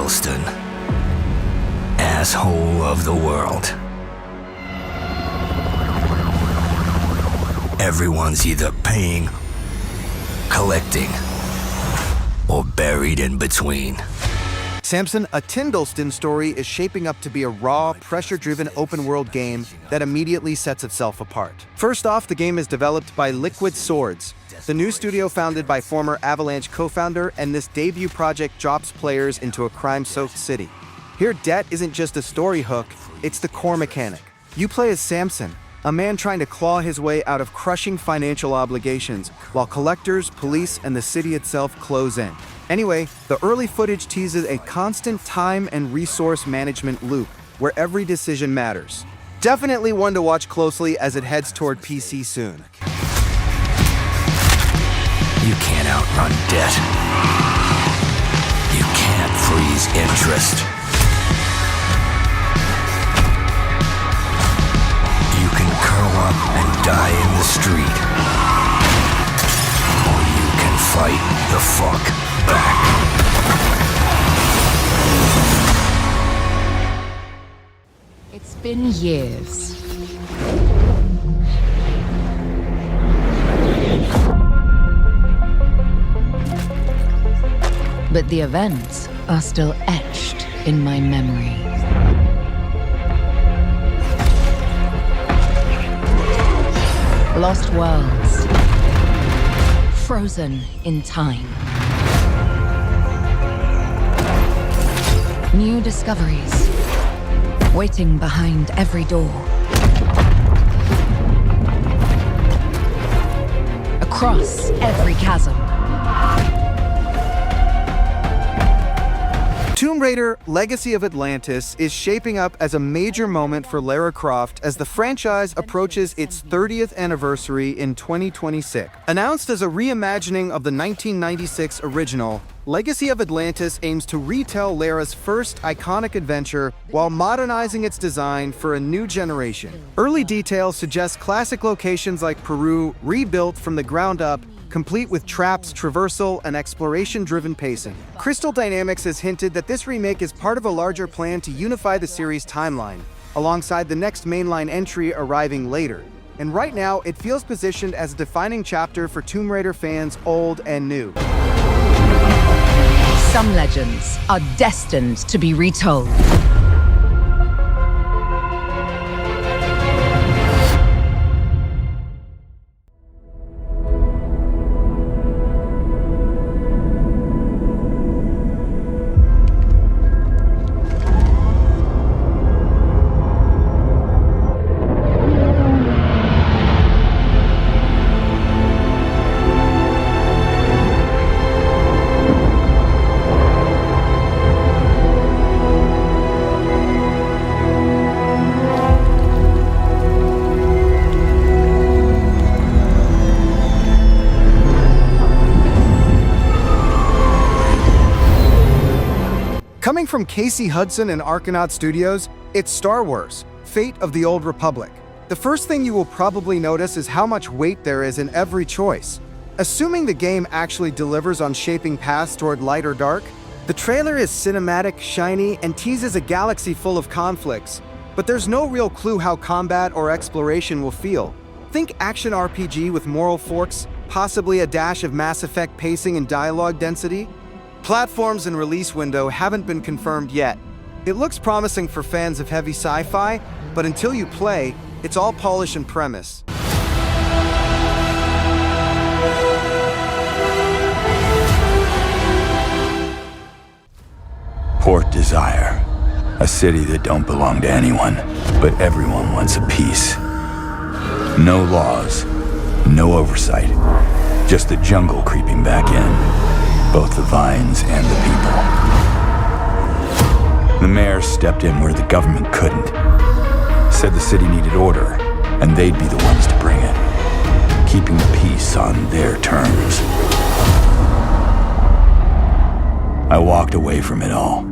Tyndalston, asshole of the world. Everyone's either paying, collecting, or buried in between. Samson, a Tyndalston story is shaping up to be a raw, pressure-driven open-world game that immediately sets itself apart. First off, the game is developed by Liquid Swords, the new studio founded by former Avalanche co-founder, and this debut project drops players into a crime-soaked city. Here, debt isn't just a story hook, it's the core mechanic. You play as Samson, a man trying to claw his way out of crushing financial obligations, while collectors, police, and the city itself close in. Anyway, the early footage teases a constant time and resource management loop, where every decision matters. Definitely one to watch closely as it heads toward PC soon. You can't outrun debt. You can't freeze interest. You can curl up and die in the street. Or you can fight the fuck back. It's been years. But the events are still etched in my memory. Lost worlds, frozen in time. New discoveries, waiting behind every door. Across every chasm. Tomb Raider: Legacy of Atlantis is shaping up as a major moment for Lara Croft as the franchise approaches its 30th anniversary in 2026. Announced as a reimagining of the 1996 original, Legacy of Atlantis aims to retell Lara's first iconic adventure while modernizing its design for a new generation. Early details suggest classic locations like Peru rebuilt from the ground up, complete with traps, traversal, and exploration-driven pacing. Crystal Dynamics has hinted that this remake is part of a larger plan to unify the series' timeline, alongside the next mainline entry arriving later. And right now, it feels positioned as a defining chapter for Tomb Raider fans old and new. Some legends are destined to be retold. Coming from Casey Hudson and Argonaut Studios, it's Star Wars: Fate of the Old Republic. The first thing you will probably notice is how much weight there is in every choice. Assuming the game actually delivers on shaping paths toward light or dark, the trailer is cinematic, shiny, and teases a galaxy full of conflicts, but there's no real clue how combat or exploration will feel. Think action RPG with moral forks, possibly a dash of Mass Effect pacing and dialogue density. Platforms and release window haven't been confirmed yet. It looks promising for fans of heavy sci-fi, but until you play, it's all polish and premise. Port Desire, a city that don't belong to anyone, but everyone wants a piece. No laws, no oversight, just the jungle creeping back in. Both the vines and the people. The mayor stepped in where the government couldn't. Said the city needed order, and they'd be the ones to bring it. Keeping the peace on their terms. I walked away from it all.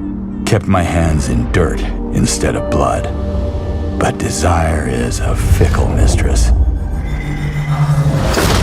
Kept my hands in dirt instead of blood. But desire is a fickle mistress.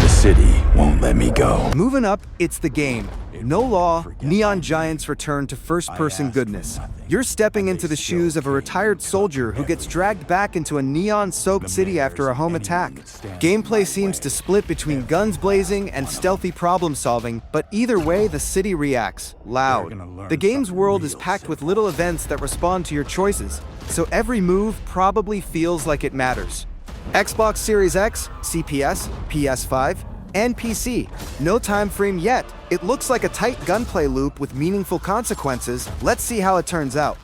The city won't let let me go. Moving up, it's the game. No law, neon giants return to first-person goodness. You're stepping into the shoes of a retired soldier who gets dragged back into a neon-soaked city after a home attack. Gameplay seems to split between guns blazing and stealthy problem-solving, but either way, the city reacts, loud. The game's world is packed with little events that respond to your choices, so every move probably feels like it matters. Xbox Series X, CPS, PS5, and PC. No time frame yet. It looks like a tight gunplay loop with meaningful consequences. Let's see how it turns out.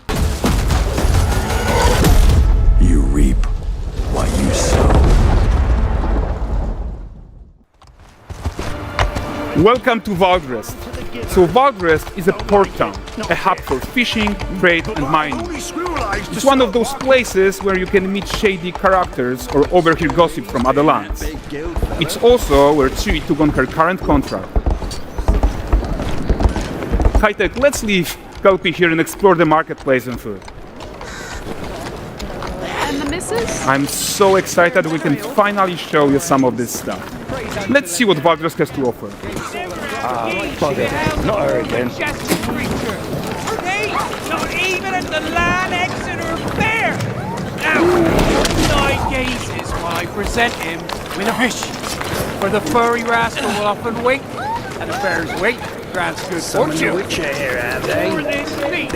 You reap what you sow. Welcome to Valgrest. So Valgrest is a port town, a hub for fishing, trade and mining. It's one of those places where you can meet shady characters or overhear gossip from other lands. It's also where Ciri took on her current contract. High-tech, let's leave Kelpie here and explore the marketplace and food. And the missus? I'm so excited we can finally show you some of this stuff. Let's see what Valgrest has to offer. Bugger. Not her again. Hey, not even at the Land Exeter Fair! Now, 9 gazes while I present him with a fish. For the furry rascal will often wink, and a bear's weight grants good fortune. Which here, have they? For this feat,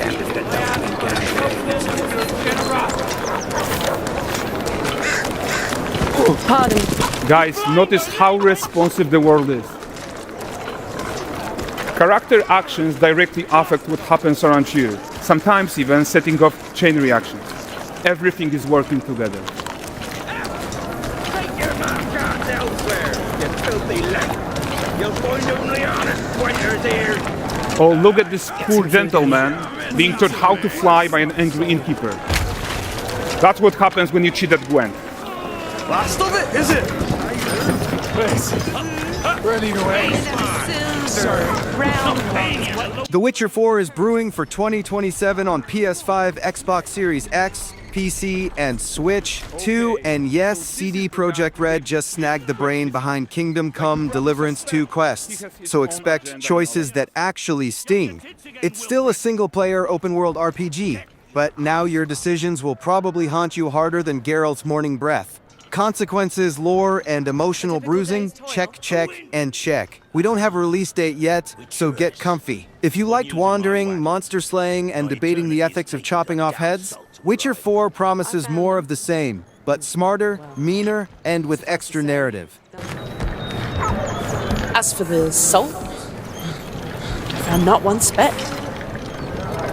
Pardon. Guys, notice how responsive the world is. Character actions directly affect what happens around you, sometimes even setting off chain reactions. Everything is working together. Take your mouth guards elsewhere, you filthy leg. You'll find only honest pointers here. Oh, look at this poor gentleman being taught how to fly by an angry innkeeper. That's what happens when you cheat at Gwent. Last of it, is it? Ready to wait. The Witcher 4 is brewing for 2027 on PS5, Xbox Series X, PC, and Switch 2, and yes, CD Projekt Red just snagged the brain behind Kingdom Come Deliverance 2 quests, so expect choices that actually sting. It's still a single-player open-world RPG, but now your decisions will probably haunt you harder than Geralt's morning breath. Consequences, lore, and emotional bruising, check, and check. We don't have a release date yet, so get comfy. If you liked wandering, monster slaying, and debating the ethics of chopping off heads, Witcher 4 promises more of the same, but smarter, meaner, and with extra narrative. As for the salt, found not one speck.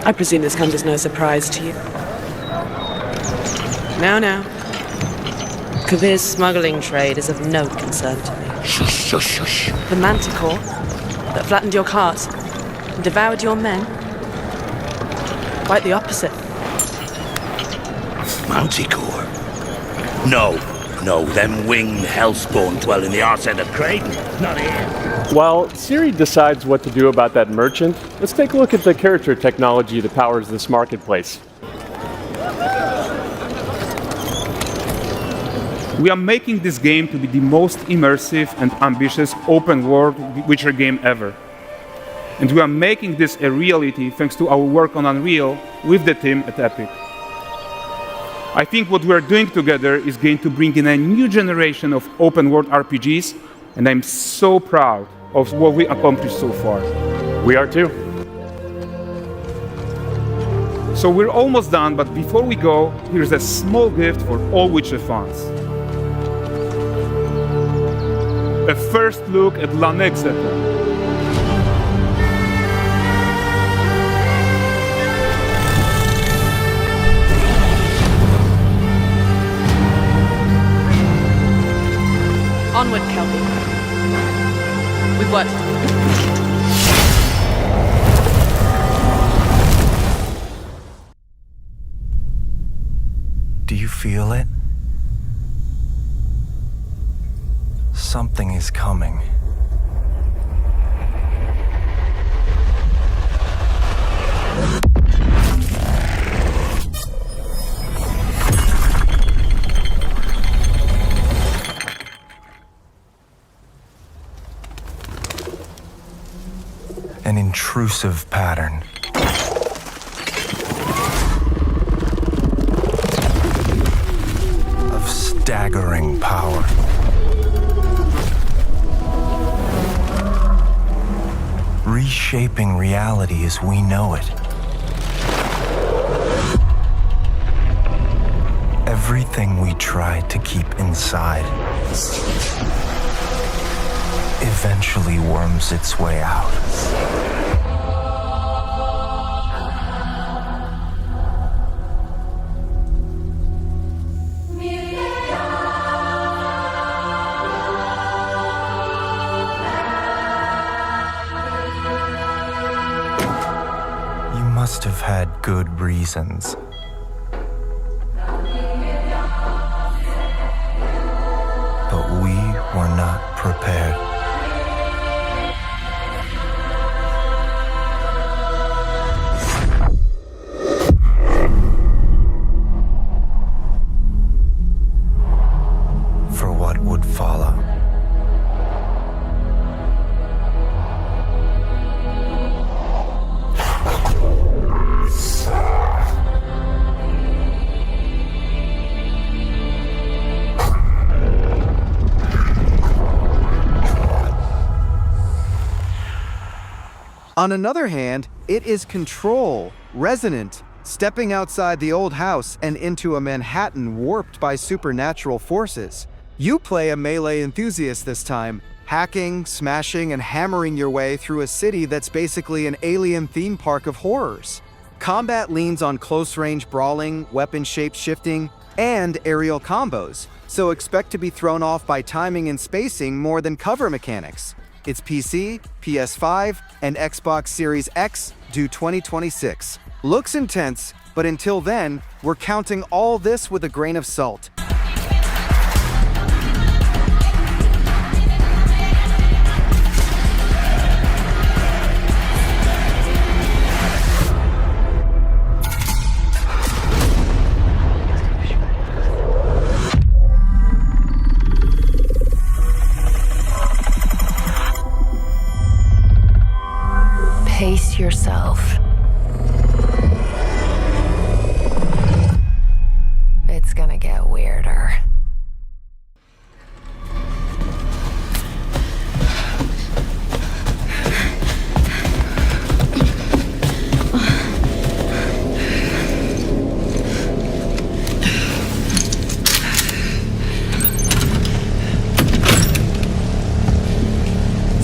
I presume this comes as no surprise to you. Now. Kvir's smuggling trade is of no concern to me. Shush. The manticore that flattened your cart and devoured your men? Quite the opposite. Manticore? No, them winged hellspawn dwell in the arse end of Creighton, not here. While Ciri decides what to do about that merchant, let's take a look at the character technology that powers this marketplace. We are making this game to be the most immersive and ambitious open-world Witcher game ever. And we are making this a reality thanks to our work on Unreal with the team at Epic. I think what we are doing together is going to bring in a new generation of open-world RPGs, and I'm so proud of what we accomplished so far. We are too. So we're almost done, but before we go, here's a small gift for all Witcher fans. A first look at Land Exeter. Onward, Kelpie. We've worked. Do you feel it? Something is coming. an intrusive pattern. Of staggering power. Reshaping reality as we know it. Everything we tried to keep inside eventually worms its way out. You must have had good reasons. But we were not prepared. For what would follow. On another hand, it is Control, Resonant, stepping outside the old house and into a Manhattan warped by supernatural forces. You play a melee enthusiast this time, hacking, smashing, and hammering your way through a city that's basically an alien theme park of horrors. Combat leans on close-range brawling, weapon shape shifting, and aerial combos, so expect to be thrown off by timing and spacing more than cover mechanics. It's PC, PS5, and Xbox Series X due 2026. Looks intense, but until then, we're counting all this with a grain of salt. Pace yourself. It's gonna get weirder.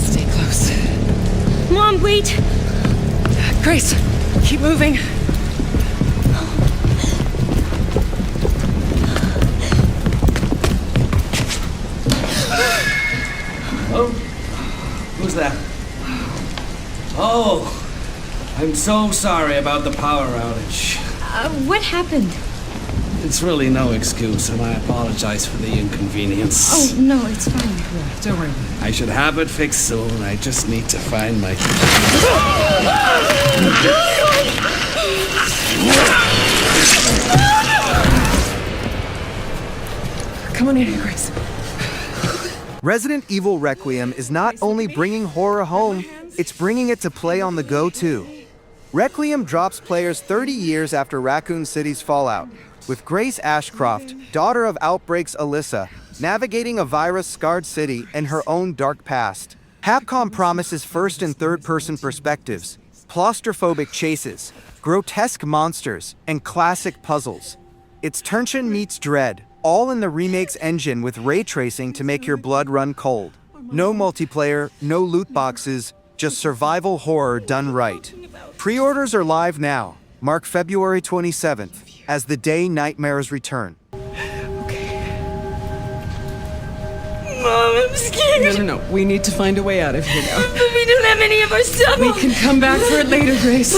Stay close. Mom, wait! Grace, keep moving. Oh, who's that? Oh, I'm so sorry about the power outage. What happened? It's really no excuse, and I apologize for the inconvenience. Oh, no, it's fine. Don't worry. I should have it fixed soon. I just need to find my... Come on in, Grace. Resident Evil Requiem is not only bringing horror home, it's bringing it to play on the go too. Requiem drops players 30 years after Raccoon City's fallout, with Grace Ashcroft, daughter of Outbreak's Alyssa, navigating a virus-scarred city and her own dark past. Capcom promises first and third-person perspectives, claustrophobic chases, grotesque monsters, and classic puzzles. It's tension meets dread, all in the remake's engine with ray tracing to make your blood run cold. No multiplayer, no loot boxes, just survival horror done right. Pre-orders are live now. Mark February 27th as the day nightmares return. Mom, I'm scared. No. We need to find a way out of here now. But we don't have any of our stuff. We can come back for it later, Grace.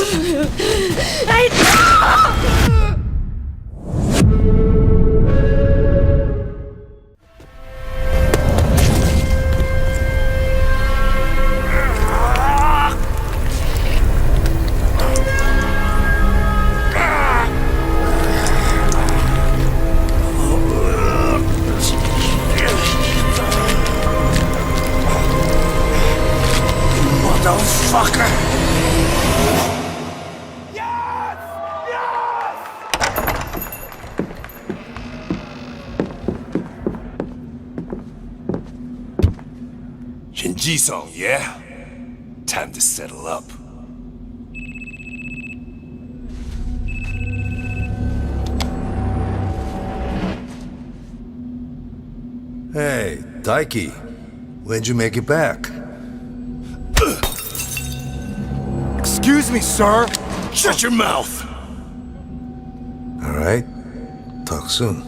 those fucker! Shinji-song, yeah? Time to settle up. Hey, Daiki. When'd you make it back? Excuse me, sir! Shut your mouth! Alright. Talk soon.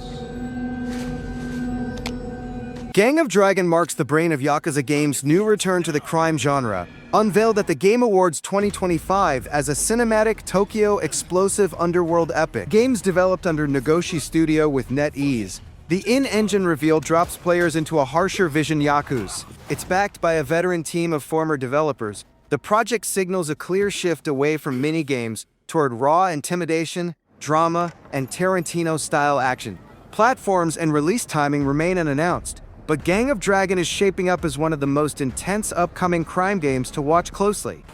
Gang of Dragon marks the brain of Yakuza Games' new return to the crime genre, unveiled at the Game Awards 2025 as a cinematic Tokyo explosive underworld epic. Games developed under Nagoshi Studio with NetEase. The in-engine reveal drops players into a harsher vision Yakuza. It's backed by a veteran team of former developers. The project signals a clear shift away from minigames toward raw intimidation, drama, and Tarantino-style action. Platforms and release timing remain unannounced, but Gang of Dragon is shaping up as one of the most intense upcoming crime games to watch closely.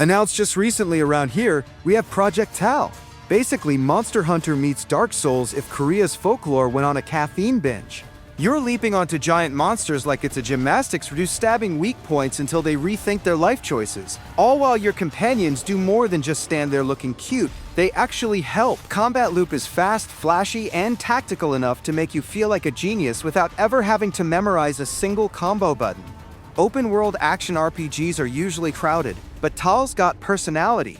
Announced just recently around here, we have Project Tal. Basically, Monster Hunter meets Dark Souls if Korea's folklore went on a caffeine binge. You're leaping onto giant monsters like it's a gymnastics-reduced stabbing weak points until they rethink their life choices. All while your companions do more than just stand there looking cute. They actually help. Combat loop is fast, flashy, and tactical enough to make you feel like a genius without ever having to memorize a single combo button. Open-world action RPGs are usually crowded, but Tal's got personality.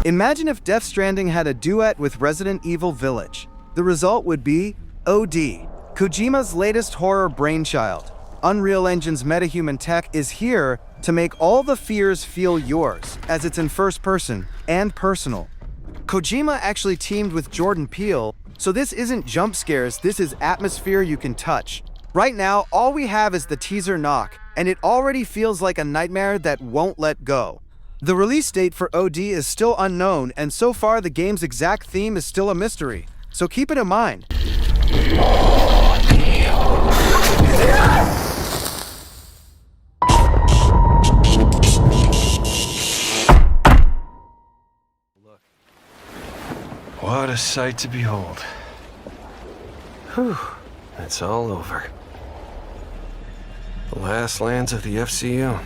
Imagine if Death Stranding had a duet with Resident Evil Village. The result would be OD, Kojima's latest horror brainchild. Unreal Engine's metahuman tech is here to make all the fears feel yours, as it's in first person and personal. Kojima actually teamed with Jordan Peele, so this isn't jump scares, this is atmosphere you can touch. Right now, all we have is the teaser knock, and it already feels like a nightmare that won't let go. The release date for OD is still unknown, and so far the game's exact theme is still a mystery, so keep it in mind. What a sight to behold. Whew, it's all over. The last lands of the FCU,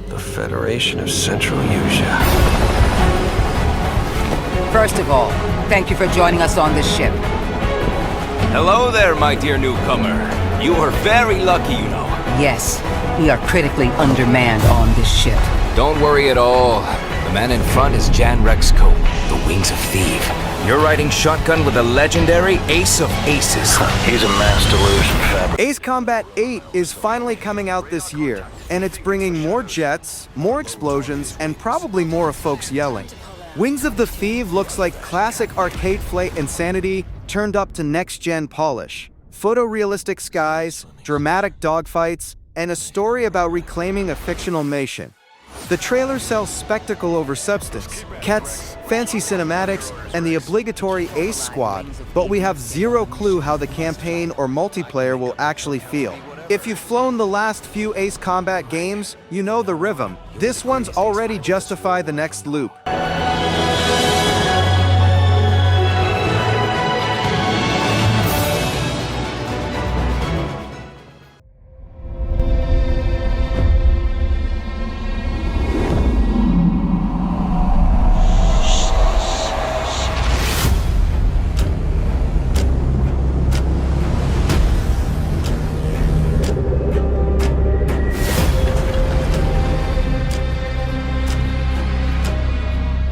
the Federation of Central Usia. First of all, thank you for joining us on this ship. Hello there, my dear newcomer. You are very lucky, you know. Yes, we are critically undermanned on this ship. Don't worry at all. The man in front is Jan Rexco, the Wings of Theve. You're riding shotgun with a legendary Ace of Aces. He's a man's delusion. Ace Combat 8 is finally coming out this year, and it's bringing more jets, more explosions, and probably more of folks yelling. Wings of the Theve looks like classic arcade flight insanity turned up to next-gen polish. Photorealistic skies, dramatic dogfights, and a story about reclaiming a fictional nation. The trailer sells spectacle over substance, Kets, fancy cinematics, and the obligatory Ace Squad, but we have zero clue how the campaign or multiplayer will actually feel. If you've flown the last few Ace Combat games, you know the rhythm. This one's already justified the next loop.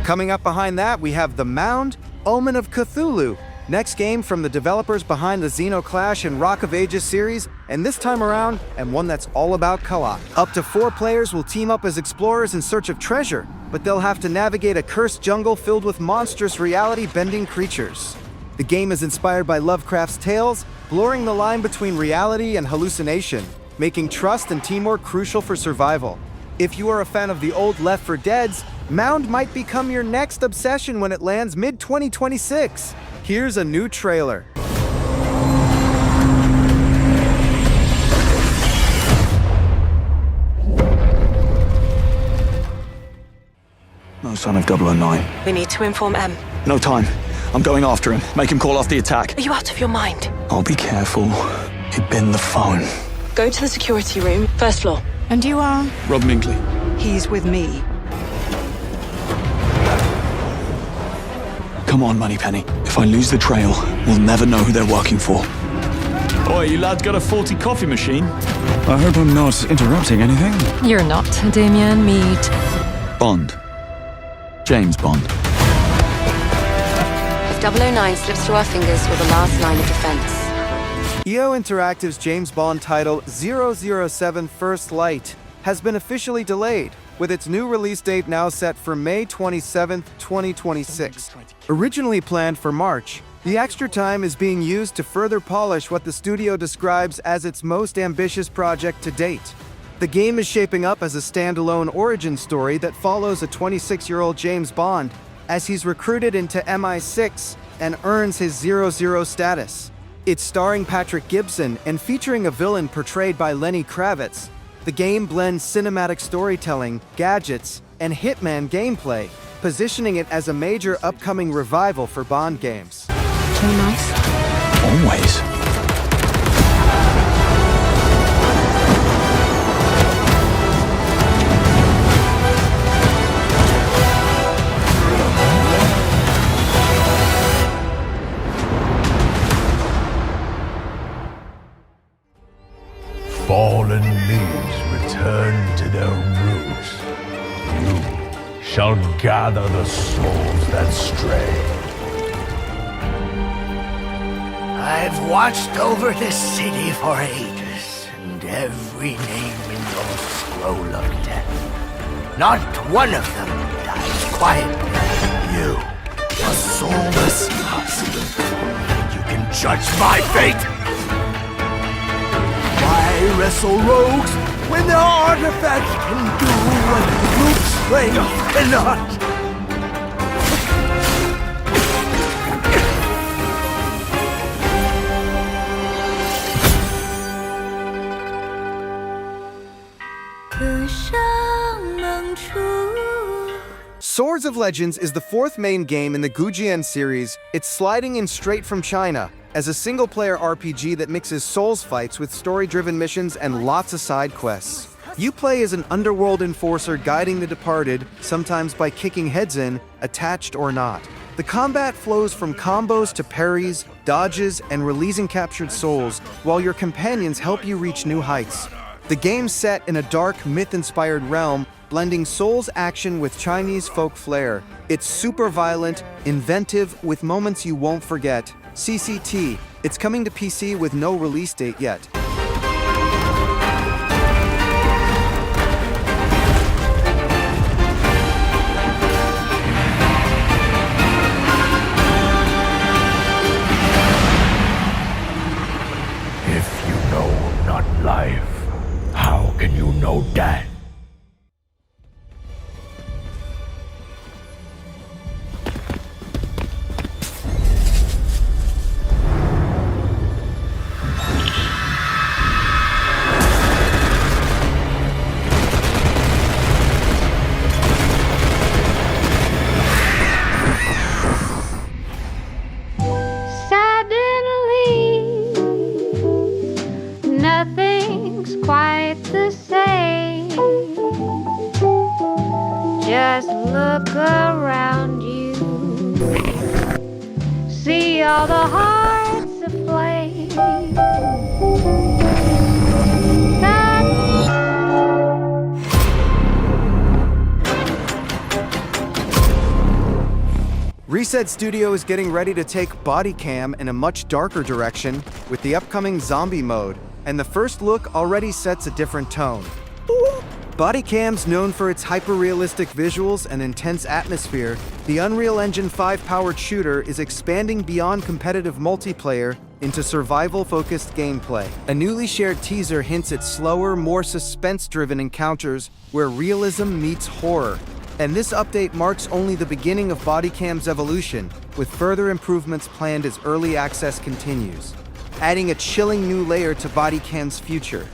Coming up behind that, we have the Mound, Omen of Cthulhu. Next game from the developers behind the Xenoclash and Rock of Ages series, and this time around, and one that's all about co-op. Up to 4 players will team up as explorers in search of treasure, but they'll have to navigate a cursed jungle filled with monstrous reality-bending creatures. The game is inspired by Lovecraft's tales, blurring the line between reality and hallucination, making trust and teamwork crucial for survival. If you are a fan of the old Left 4 Deads, Mound might become your next obsession when it lands mid-2026. Here's a new trailer. No sign of 009. We need to inform M. No time. I'm going after him. Make him call off the attack. Are you out of your mind? I'll be careful. He'd bin the phone. Go to the security room, first floor. And you are? Rob Minkley. He's with me. Come on, Moneypenny. If I lose the trail, we'll never know who they're working for. Oi, you lads got a faulty coffee machine? I hope I'm not interrupting anything. You're not, Damien Mead. Bond. James Bond. If 009 slips through our fingers, we're the last line of defense. EO Interactive's James Bond title 007 First Light has been officially delayed, with its new release date now set for May 27, 2026. Originally planned for March, the extra time is being used to further polish what the studio describes as its most ambitious project to date. The game is shaping up as a standalone origin story that follows a 26-year-old James Bond as he's recruited into MI6 and earns his 00 status. It's starring Patrick Gibson and featuring a villain portrayed by Lenny Kravitz. The game blends cinematic storytelling, gadgets, and Hitman gameplay, positioning it as a major upcoming revival for Bond games. Too nice? Always. Fallen leaves return to their roots. You shall gather the souls that stray. I've watched over this city for ages, and every name in your scroll of death. Not one of them dies quietly. You, a soulless husk. You can judge my fate! Why wrestle rogues when their artifacts can do what brute strength cannot? Swords of Legends is the fourth main game in the Gujian series. It's sliding in straight from China as a single-player RPG that mixes Souls fights with story-driven missions and lots of side quests. You play as an underworld enforcer guiding the departed, sometimes by kicking heads in, attached or not. The combat flows from combos to parries, dodges, and releasing captured souls, while your companions help you reach new heights. The game's set in a dark, myth-inspired realm, blending Souls action with Chinese folk flair. It's super violent, inventive, with moments you won't forget. CCT. It's coming to PC with no release date yet. If you know not life, how can you know death? Nothing's quite the same. Just look around you. See all the hearts aflame. Reset Studio is getting ready to take Bodycam in a much darker direction with the upcoming zombie mode, and the first look already sets a different tone. Bodycam's known for its hyper-realistic visuals and intense atmosphere. The Unreal Engine 5-powered shooter is expanding beyond competitive multiplayer into survival-focused gameplay. A newly shared teaser hints at slower, more suspense-driven encounters where realism meets horror. And this update marks only the beginning of Bodycam's evolution, with further improvements planned as early access continues, adding a chilling new layer to Bodycam's future.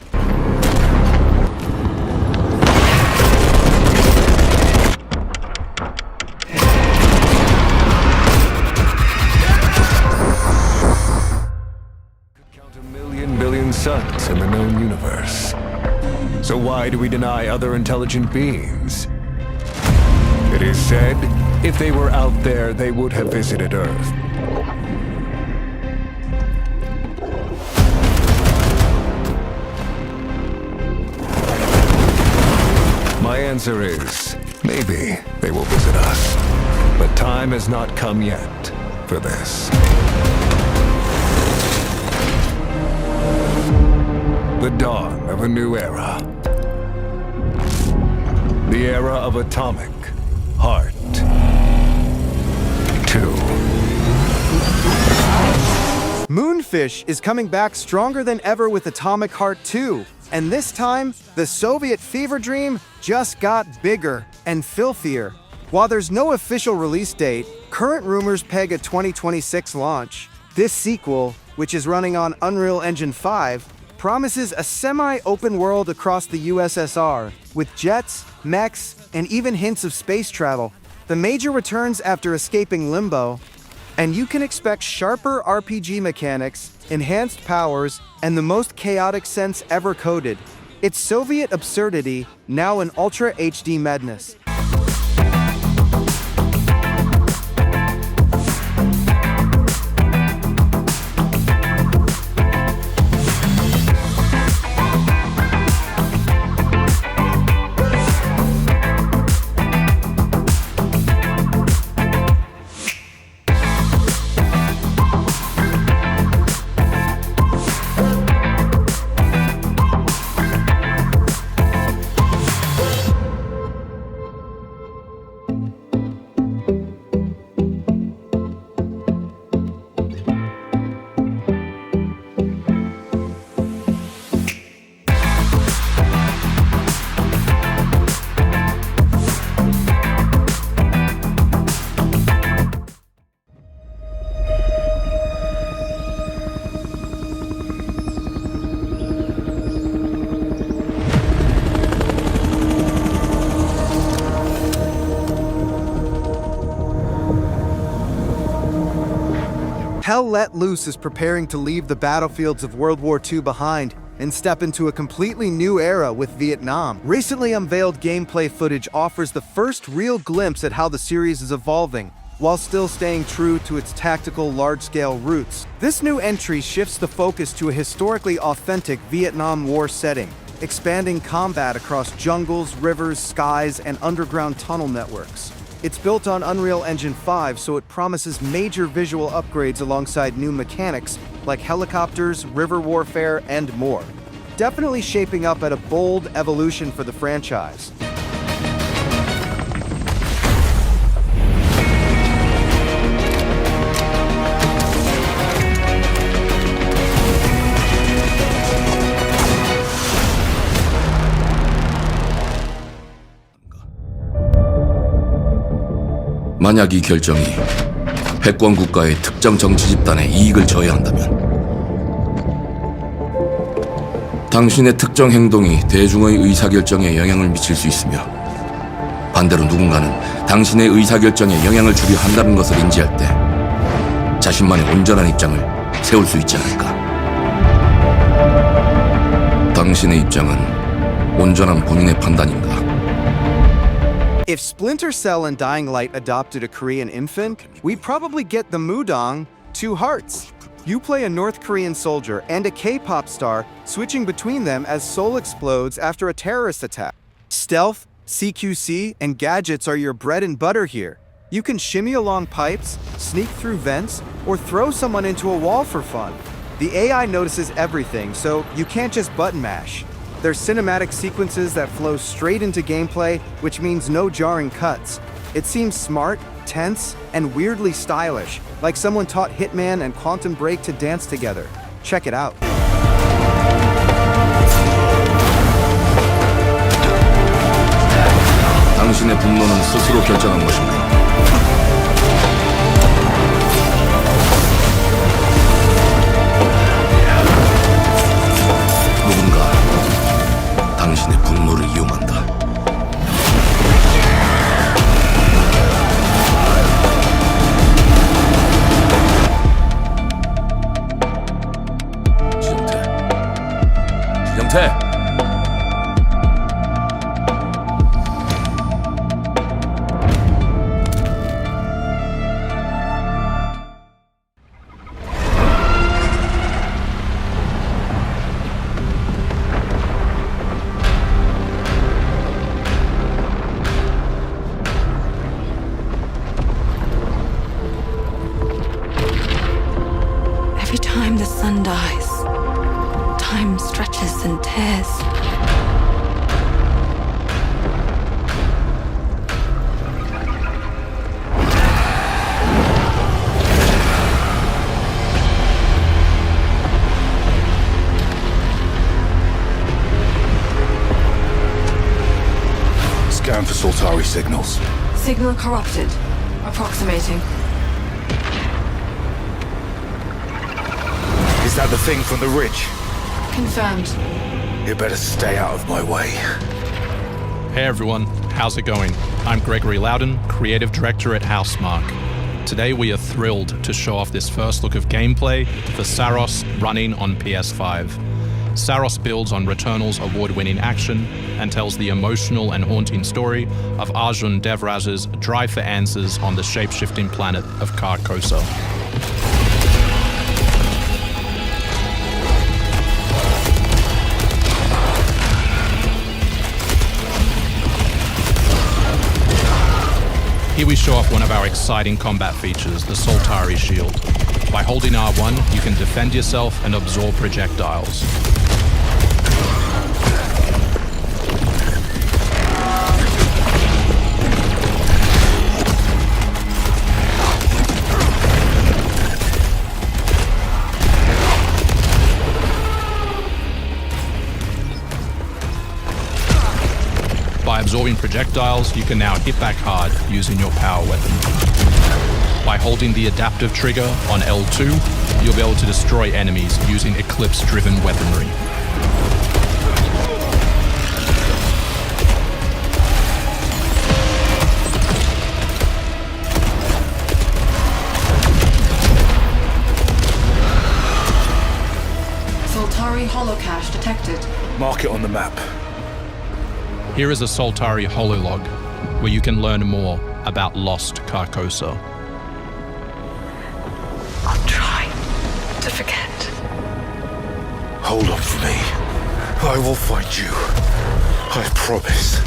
Count a million billion suns in the known universe. So why do we deny other intelligent beings? It is said, if they were out there, they would have visited Earth. My answer is, maybe they will visit us. But time has not come yet for this. The dawn of a new era. The era of atomic Heart 2. Moonfish is coming back stronger than ever with Atomic Heart 2. And this time, the Soviet fever dream just got bigger and filthier. While there's no official release date, current rumors peg a 2026 launch. This sequel, which is running on Unreal Engine 5, promises a semi-open world across the USSR, with jets, mechs, and even hints of space travel. The Major returns after escaping Limbo, and you can expect sharper RPG mechanics, enhanced powers, and the most chaotic sense ever coded. It's Soviet absurdity, now in Ultra HD madness. Hell Let Loose is preparing to leave the battlefields of World War II behind and step into a completely new era with Vietnam. Recently unveiled gameplay footage offers the first real glimpse at how the series is evolving, while still staying true to its tactical, large-scale roots. This new entry shifts the focus to a historically authentic Vietnam War setting, expanding combat across jungles, rivers, skies, and underground tunnel networks. It's built on Unreal Engine 5, so it promises major visual upgrades alongside new mechanics like helicopters, river warfare, and more. Definitely shaping up at a bold evolution for the franchise. 만약 이 결정이 패권 국가의 특정 정치 집단의 이익을 저해한다면 당신의 특정 행동이 대중의 의사결정에 영향을 미칠 수 있으며 반대로 누군가는 당신의 의사결정에 영향을 주려 한다는 것을 인지할 때 자신만의 온전한 입장을 세울 수 있지 않을까. 당신의 입장은 온전한 본인의 판단인가? If Splinter Cell and Dying Light adopted a Korean infant, we'd probably get the MUDANG, Two Hearts. You play a North Korean soldier and a K-pop star, switching between them as Seoul explodes after a terrorist attack. Stealth, CQC, and gadgets are your bread and butter here. You can shimmy along pipes, sneak through vents, or throw someone into a wall for fun. The AI notices everything, so you can't just button mash. There's cinematic sequences that flow straight into gameplay, which means no jarring cuts. It seems smart, tense, and weirdly stylish, like someone taught Hitman and Quantum Break to dance together. Check it out. 당신의 분노는 스스로 결정한 것입니다. 누군가 당신의 분노를 이용한다. 지정태. Every time the sun dies, time stretches and tears. Scan for Soltari signals. Signal corrupted. Approximating. Is that the thing from the ridge? Confirmed. You better stay out of my way. Hey everyone, how's it going? I'm Gregory Loudon, Creative Director at Housemarque. Today we are thrilled to show off this first look of gameplay for Saros running on PS5. Saros builds on Returnal's award-winning action and tells the emotional and haunting story of Arjun Devraj's drive for answers on the shape-shifting planet of Carcosa. Here we show off one of our exciting combat features, the Soltari Shield. By holding R1, you can defend yourself and absorb projectiles. By absorbing projectiles, you can now hit back hard using your power weapon. By holding the adaptive trigger on L2, you'll be able to destroy enemies using Eclipse-driven weaponry. holocache detected. Mark it on the map. Here is a Soltari hololog, where you can learn more about lost Carcosa. I'll try to forget. Hold on for me. I will find you. I promise.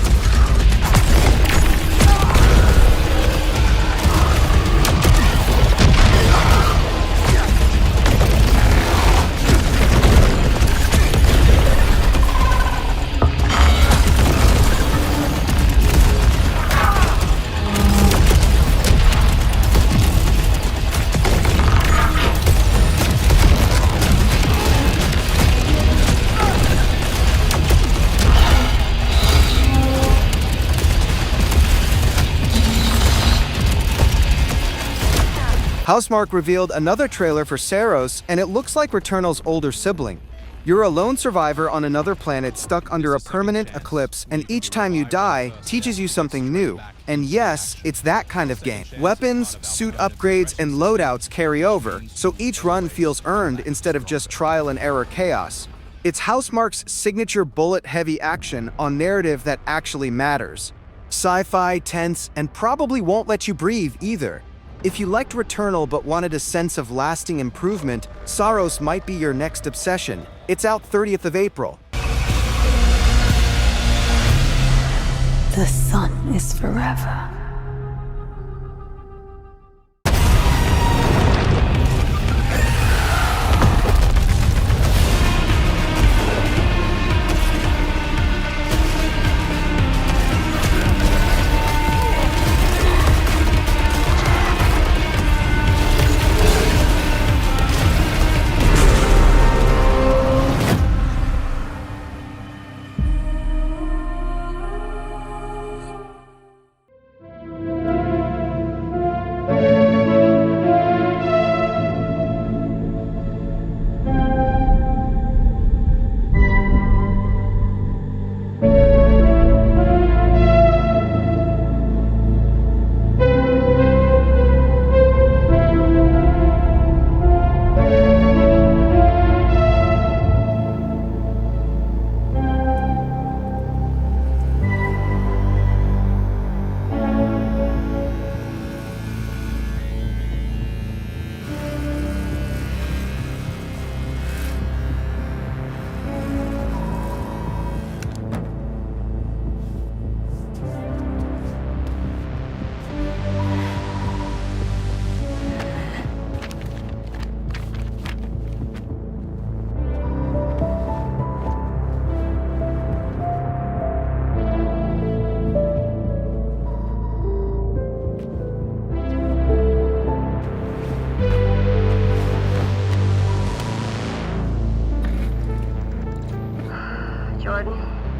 Housemarque revealed another trailer for Saros, and it looks like Returnal's older sibling. You're a lone survivor on another planet stuck under a permanent eclipse, and each time you die, teaches you something new. And yes, it's that kind of game. Weapons, suit upgrades, and loadouts carry over, so each run feels earned instead of just trial and error chaos. It's Housemarque's signature bullet-heavy action on narrative that actually matters. Sci-fi, tense, and probably won't let you breathe either. If you liked Returnal but wanted a sense of lasting improvement, Saros might be your next obsession. It's out 30th of April. The sun is forever.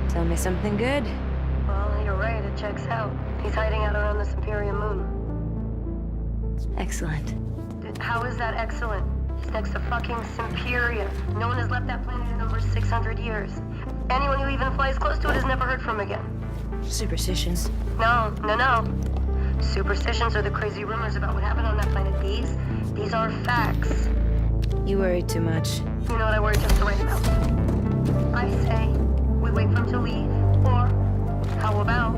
Tell me something good. Well, you're right, it checks out. He's hiding out around this Imperium moon. Excellent. How is that excellent? He's next to fucking Simperia. No one has left that planet in over 600 years. Anyone who even flies close to it is never heard from again. Superstitions. No. Superstitions are the crazy rumors about what happened on that planet. These are facts. You worry too much. You know what I worry just to write about? I say we wait for him to leave, or how about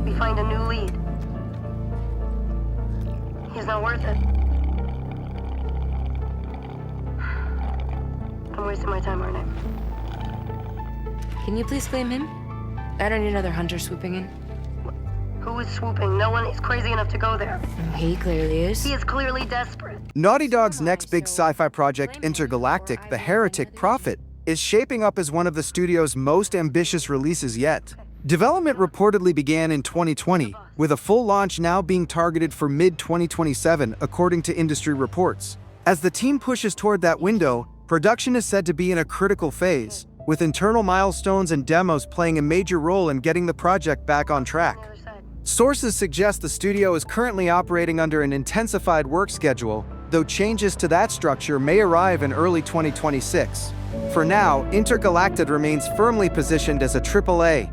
we find a new lead? He's not worth it. I'm wasting my time, aren't I? Can you please claim him? I don't need another hunter swooping in. Who is swooping? No one is crazy enough to go there. He clearly is. He is clearly desperate. Naughty Dog's next big sci-fi project, Intergalactic, the Heretic Prophet, is shaping up as one of the studio's most ambitious releases yet. Development reportedly began in 2020, with a full launch now being targeted for mid-2027, according to industry reports. As the team pushes toward that window, production is said to be in a critical phase, with internal milestones and demos playing a major role in getting the project back on track. Sources suggest the studio is currently operating under an intensified work schedule, though changes to that structure may arrive in early 2026. For now, Intergalactic remains firmly positioned as a AAA,